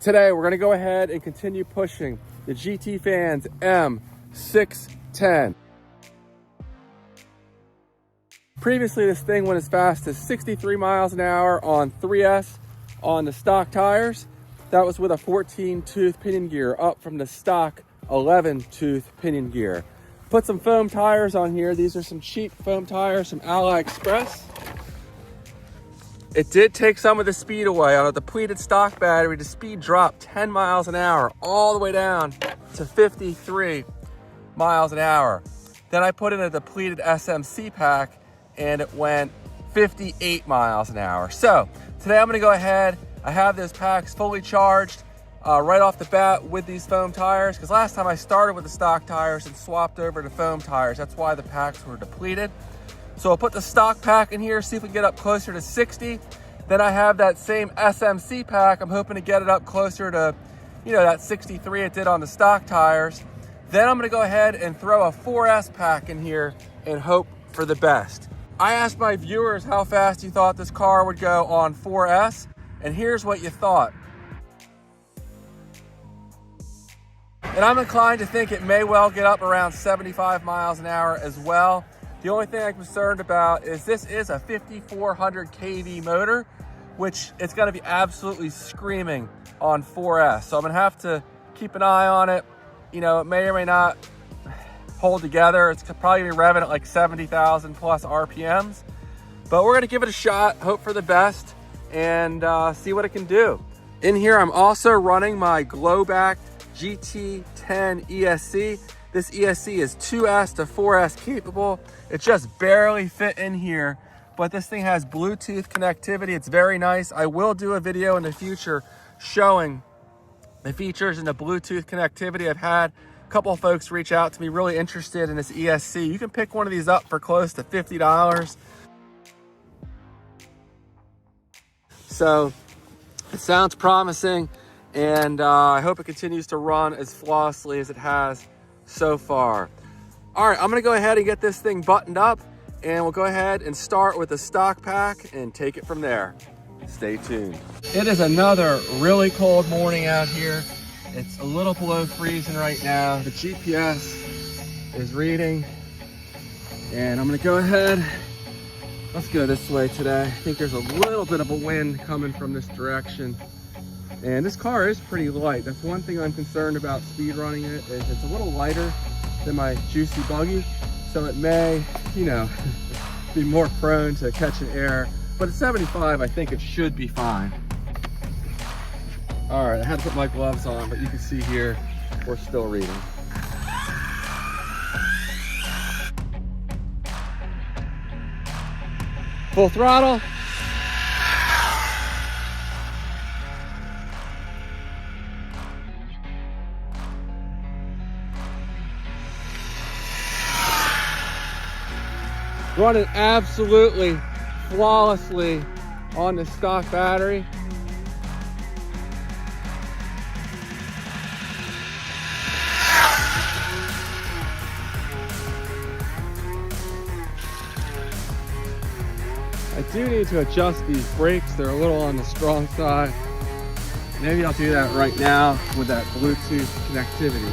Today, we're gonna go ahead and continue pushing the GTFans M610. Previously, this thing went as fast as 63 miles an hour on 3S on the stock tires. That was with a 14-tooth pinion gear, up from the stock 11-tooth pinion gear. Put some foam tires on here. These are some cheap foam tires from AliExpress. It did take some of the speed away. On a depleted stock battery, the speed dropped 10 miles an hour all the way down to 53 miles an hour. Then I put in a depleted SMC pack and it went 58 miles an hour. So today I'm gonna go ahead, I have those packs fully charged right off the bat with these foam tires, because last time I started with the stock tires and swapped over to foam tires. That's why the packs were depleted. So I'll put the stock pack in here, see if we can get up closer to 60. Then I have that same SMC pack. I'm hoping to get it up closer to, that 63 it did on the stock tires. Then I'm gonna go ahead and throw a 4S pack in here and hope for the best. I asked my viewers how fast you thought this car would go on 4S, and here's what you thought. And I'm inclined to think it may well get up around 75 miles an hour as well. The only thing I'm concerned about is this is a 5400 kV motor, which it's gonna be absolutely screaming on 4S. So I'm gonna have to keep an eye on it. It may or may not hold together. It's probably gonna be revving at like 70,000 plus RPMs, but we're gonna give it a shot, hope for the best, and see what it can do. In here, I'm also running my glow-backed GT10 ESC. This ESC is 2S to 4S capable. It just barely fit in here, but this thing has Bluetooth connectivity. It's very nice. I will do a video in the future showing the features and the Bluetooth connectivity. I've had a couple of folks reach out to me really interested in this ESC. You can pick one of these up for close to $50. So it sounds promising, and I hope it continues to run as flawlessly as it has so far. All right, I'm gonna go ahead and get this thing buttoned up, and we'll go ahead and start with the stock pack and take it from there. Stay tuned. It is another really cold morning out here. It's a little below freezing right now. The GPS is reading, and I'm gonna go ahead. Let's go this way today. I think there's a little bit of a wind coming from this direction. And this car is pretty light. That's one thing I'm concerned about speed running it, is it's a little lighter than my juicy buggy. So it may, be more prone to catching air. But at 75, I think it should be fine. All right, I had to put my gloves on, but you can see here, we're still reading. Full throttle. Running absolutely flawlessly on the stock battery. I do need to adjust these brakes. They're a little on the strong side. Maybe I'll do that right now with that Bluetooth connectivity.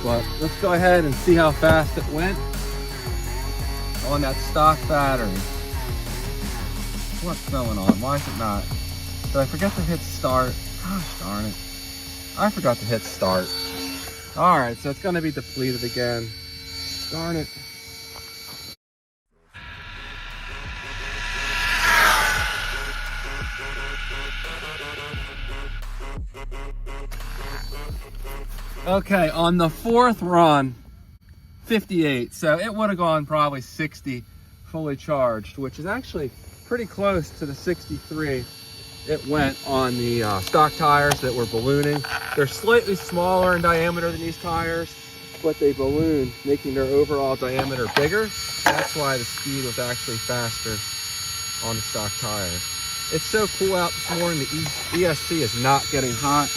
But let's go ahead and see how fast it went on that stock battery. What's going on? Why is it not? Did I forget to hit start? Gosh darn it. I forgot to hit start. All right, so it's gonna be depleted again. Darn it. Okay, on the fourth run, 58. So it would have gone probably 60 fully charged, which is actually pretty close to the 63 it went on the stock tires that were ballooning. They're slightly smaller in diameter than these tires, but they balloon, making their overall diameter bigger. That's why the speed was actually faster on the stock tires. It's so cool out this morning. The ESC is not getting hot.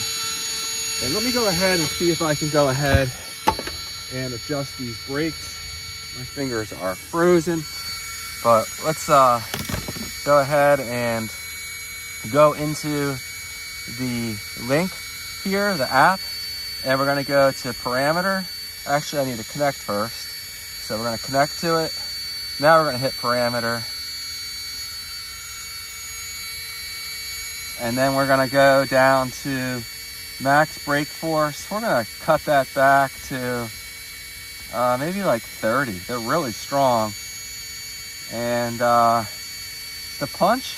And let me go ahead and see if I can go ahead and adjust these brakes. My fingers are frozen, but let's go ahead and go into the link here, the app, and we're gonna go to parameter. Actually, I need to connect first. So we're gonna connect to it. Now we're gonna hit parameter. And then we're gonna go down to max brake force. We're gonna cut that back to maybe like 30. They're really strong. And the punch,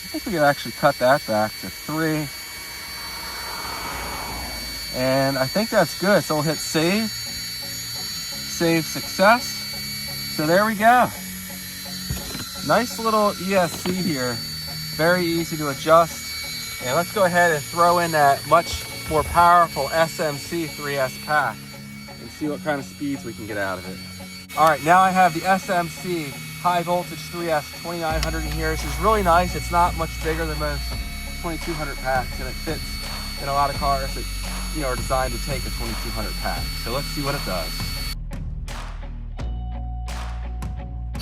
I think we can actually cut that back to 3. And I think that's good. So we'll hit save. Save success. So there we go. Nice little ESC here. Very easy to adjust. And let's go ahead and throw in that much more powerful SMC 3S pack and see what kind of speeds we can get out of it. All right, now I have the SMC high voltage 3S 2900 in here. This is really nice. It's not much bigger than most 2200 packs, and it fits in a lot of cars that are designed to take a 2200 pack. So let's see what it does.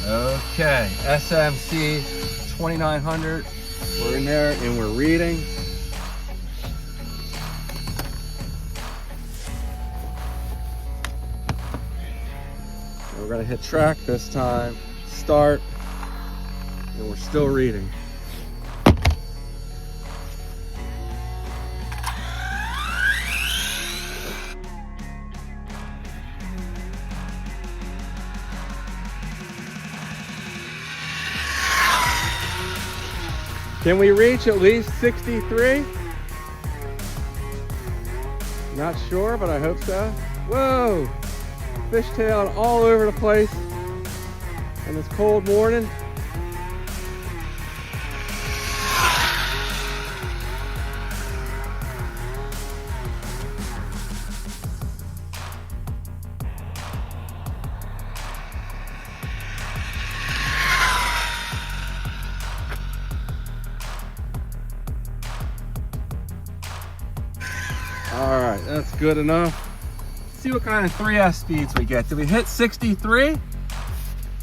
Okay, SMC 2900. We're in there and we're reading. And we're gonna hit track this time, start, and we're still reading. Can we reach at least 63? Not sure, but I hope so. Whoa! Fishtailing all over the place on this cold morning. All right, that's good enough. Let's see what kind of 3S speeds we get. Did we hit 63?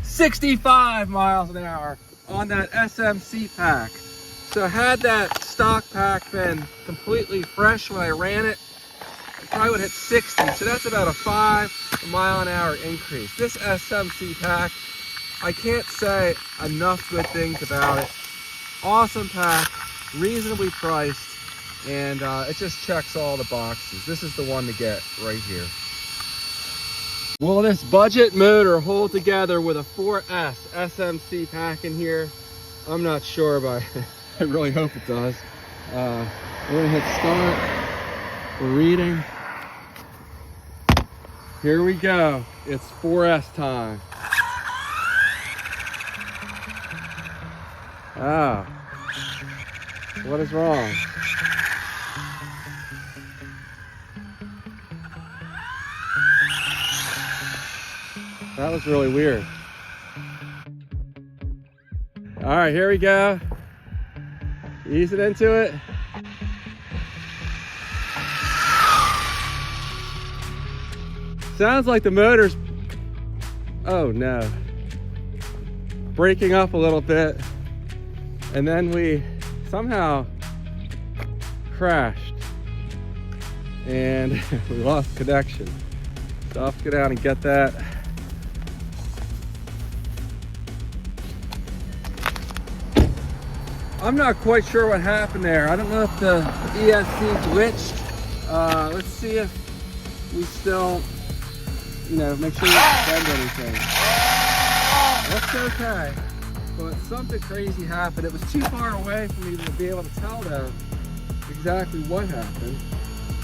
65 miles an hour on that SMC pack. So had that stock pack been completely fresh when I ran it, I probably would hit 60. So that's about a 5 mile an hour increase. This SMC pack, I can't say enough good things about it. Awesome pack, reasonably priced. And it just checks all the boxes. This is the one to get right here. Will this budget motor hold together with a 4S SMC pack in here? I'm not sure, but I really hope it does. We're gonna hit start. We're reading. Here we go. It's 4S time. Ah, what is wrong? That was really weird. All right, here we go. Ease it into it. Sounds like the motor's, oh no, breaking up a little bit. And then we somehow crashed and we lost connection. So I'll have to go down and get that. I'm not quite sure what happened there. I don't know if the ESC glitched. Let's see if we still, make sure we don't bend anything. That's okay. But something crazy happened. It was too far away for me to be able to tell them exactly what happened.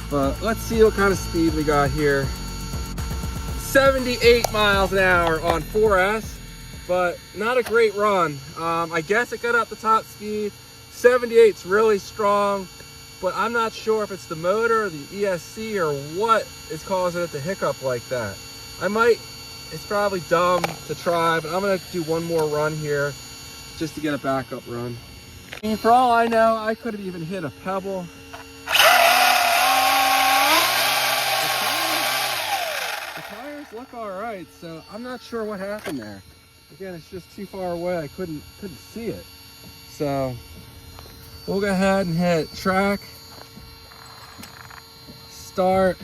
But let's see what kind of speed we got here. 78 miles an hour on 4S. But not a great run. I guess it got up the top speed. 78's really strong, but I'm not sure if it's the motor or the ESC or what is causing it to hiccup like that. It's probably dumb to try, but I'm gonna do one more run here just to get a backup run. I mean, for all I know, I could have even hit a pebble. The tires look all right, so I'm not sure what happened there. Again, it's just too far away. I couldn't see it. So we'll go ahead and hit track, start.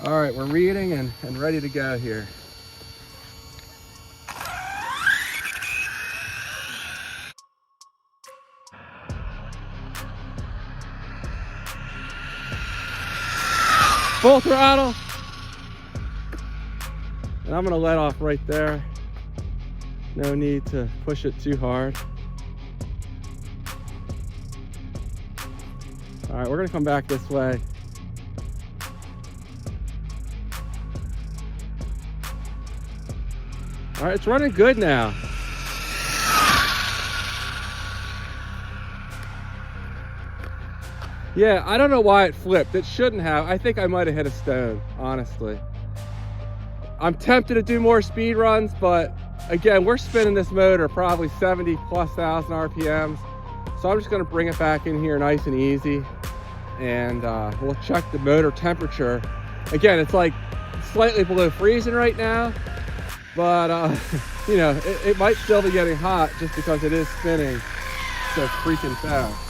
All right, we're reading and ready to go here. Full throttle. And I'm gonna let off right there. No need to push it too hard. All right, we're gonna come back this way. All right, it's running good now. Yeah, I don't know why it flipped. It shouldn't have. I think I might have hit a stone, honestly. I'm tempted to do more speed runs, but again, we're spinning this motor probably 70+ thousand RPMs. So I'm just gonna bring it back in here nice and easy. And we'll check the motor temperature. Again, it's like slightly below freezing right now, but you know, it might still be getting hot just because it is spinning so freaking fast.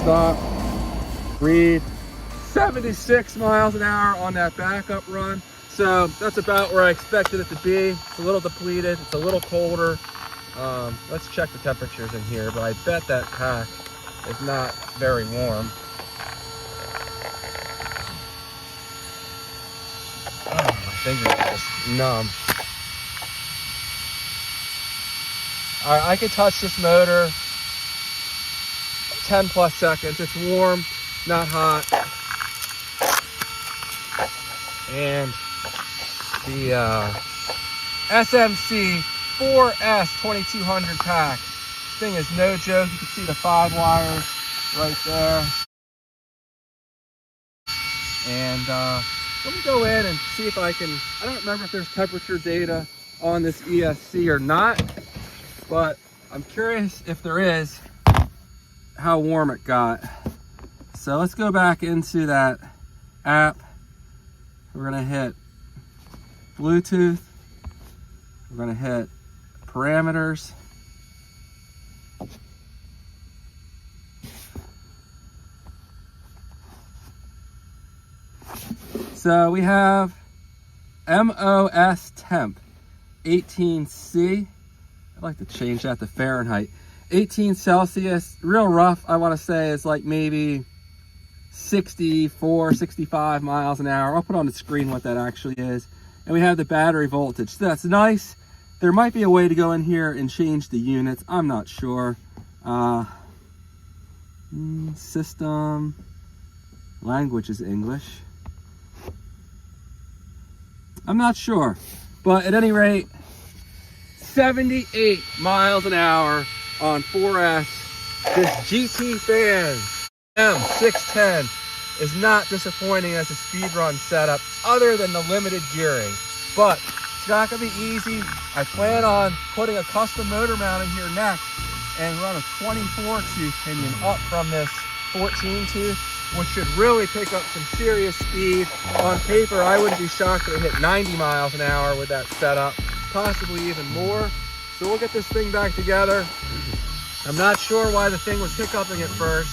Stop, read, 76 miles an hour on that backup run. So that's about where I expected it to be. It's a little depleted, it's a little colder. Let's check the temperatures in here, but I bet that pack is not very warm. Oh, my fingers are just numb. All right, I could touch this motor 10+ seconds. It's warm, not hot. And the SMC 4S 2200 pack. This thing is no joke. You can see the 5 wires right there. And let me go in and see if I can, I don't remember if there's temperature data on this ESC or not, but I'm curious if there is, how warm it got. So let's go back into that app. We're gonna hit Bluetooth. We're gonna hit parameters. So we have MOS temp 18C. I'd like to change that to Fahrenheit. 18 Celsius, real rough, I want to say is like maybe 64, 65 miles an hour. I'll put on the screen what that actually is. And we have the battery voltage. So that's nice. There might be a way to go in here and change the units. I'm not sure. System, language is English. I'm not sure. But at any rate, 78 miles an hour on 4S. This GTFans M610 is not disappointing as a speedrun setup other than the limited gearing. But it's not gonna be easy. I plan on putting a custom motor mount in here next and run a 24-tooth pinion up from this 14-tooth, which should really pick up some serious speed. On paper, I wouldn't be shocked if it hit 90 miles an hour with that setup, possibly even more. So we'll get this thing back together. I'm not sure why the thing was hiccuping at first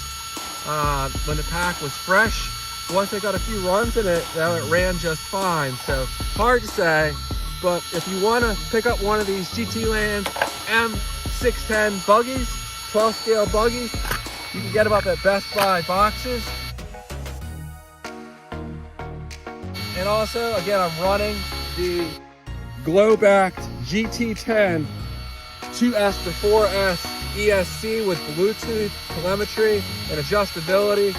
when the pack was fresh. Once I got a few runs in it, now it ran just fine. So hard to say, but if you want to pick up one of these GTFans M610 buggies, 12 scale buggies, you can get them up at Best Buy boxes. And also, again, I'm running the glow-backed GT10 2S to 4S ESC with Bluetooth, telemetry, and adjustability.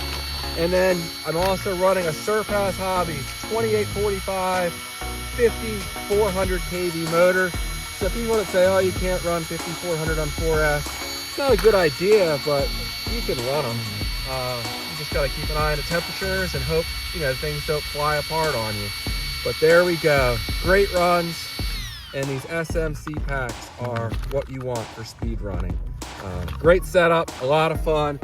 And then I'm also running a Surpass Hobby 2845 5400 kV motor. So people want to say, oh, you can't run 5400 on 4S. It's not a good idea, but you can run them. You just got to keep an eye on the temperatures and hope, you know, things don't fly apart on you. But there we go. Great runs. And these SMC packs are what you want for speed running. Great setup, a lot of fun,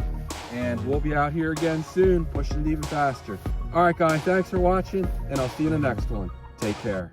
and we'll be out here again soon, pushing it even faster. All right, guys, thanks for watching, and I'll see you in the next one. Take care.